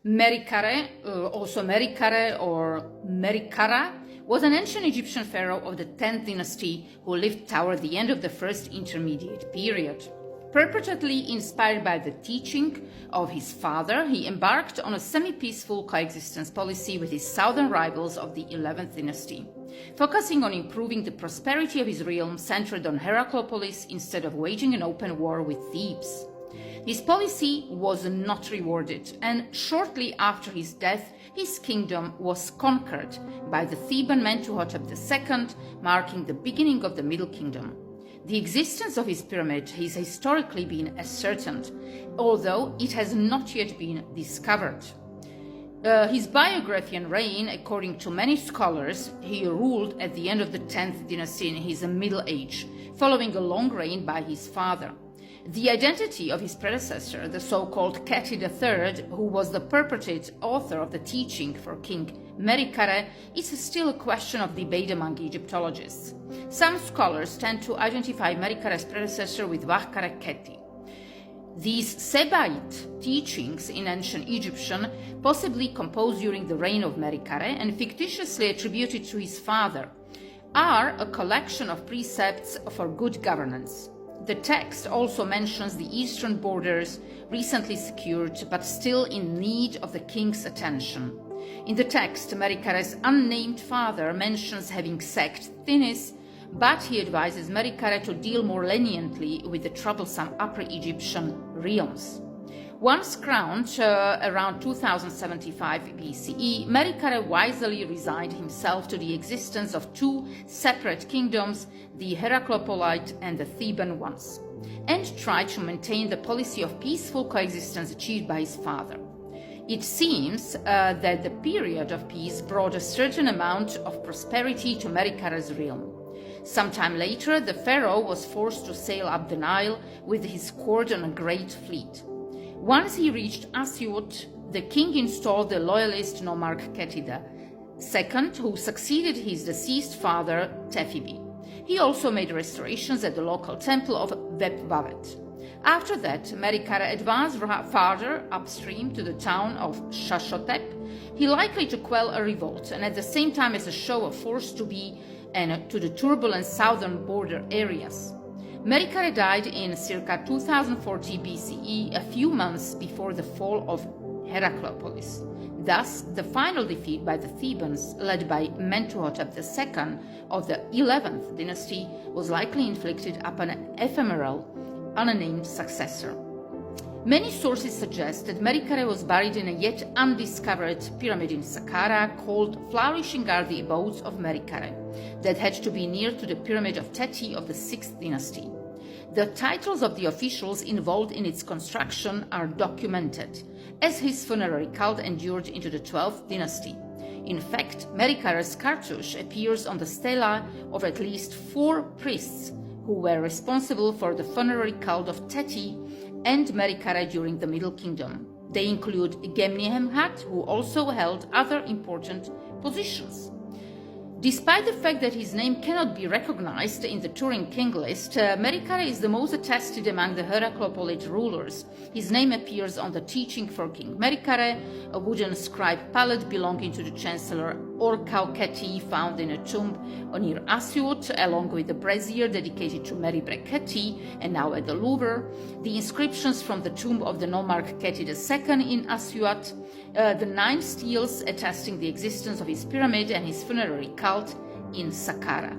Merikare, also Merikare or Merikara, was an ancient Egyptian pharaoh of the 10th dynasty who lived toward the end of the first intermediate period. Purportedly inspired by the teaching of his father, he embarked on a semi-peaceful coexistence policy with his southern rivals of the 11th dynasty, focusing on improving the prosperity of his realm centered on Heracleopolis instead of waging an open war with Thebes. This policy was not rewarded, and shortly after his death, his kingdom was conquered by the Theban Mentuhotep II, marking the beginning of the Middle Kingdom. The existence of his pyramid has historically been ascertained, although it has not yet been discovered. His biography and reign, according to many scholars, he ruled at the end of the 10th dynasty in his middle age, following a long reign by his father. The identity of his predecessor, the so-called Kheti III, who was the purported author of the teaching for King Merikare, is still a question of debate among Egyptologists. Some scholars tend to identify Merikare's predecessor with Wahkare Kheti. These Sebaite teachings in ancient Egyptian, possibly composed during the reign of Merikare and fictitiously attributed to his father, are a collection of precepts for good governance. The text also mentions the eastern borders, recently secured but still in need of the king's attention. In the text, Merikare's unnamed father mentions having sacked Thinis, but he advises Merikare to deal more leniently with the troublesome Upper Egyptian realms. Once crowned around 2075 BCE, Merikare wisely resigned himself to the existence of two separate kingdoms, the Heracleopolite and the Theban ones, and tried to maintain the policy of peaceful coexistence achieved by his father. It seems that the period of peace brought a certain amount of prosperity to Merikare's realm. Sometime later, the pharaoh was forced to sail up the Nile with his court on a great fleet. Once he reached Asyut, the king installed the loyalist nomarch Kheti II, who succeeded his deceased father Tefibi. He also made restorations at the local temple of Webwavet. After that, Merikare advanced farther upstream to the town of Shashotep, he likely to quell a revolt and at the same time as a show of force to the turbulent southern border areas. Merikare died in circa 2040 BCE, a few months before the fall of Heracleopolis. Thus, the final defeat by the Thebans, led by Mentuhotep II of the 11th dynasty, was likely inflicted upon an ephemeral, unnamed successor. Many sources suggest that Merikare was buried in a yet undiscovered pyramid in Saqqara called Flourishing Are the Abodes of Merikare, that had to be near to the pyramid of Teti of the 6th dynasty. The titles of the officials involved in its construction are documented, as his funerary cult endured into the 12th dynasty. In fact, Merikare's cartouche appears on the stela of at least 4 priests who were responsible for the funerary cult of Teti and Merikare during the Middle Kingdom. They include Gemnihemhat, who also held other important positions. Despite the fact that his name cannot be recognized in the Turin king list, Merikare is the most attested among the Heracleopolite rulers. His name appears on the teaching for King Merikare, a wooden scribe pallet belonging to the chancellor Orkau Kheti, found in a tomb near Asyut, along with the brazier dedicated to Meribre Kheti, and now at the Louvre, the inscriptions from the tomb of the nomarch Kheti II in Asyut, the 9 steels attesting the existence of his pyramid and his funerary cult in Saqqara.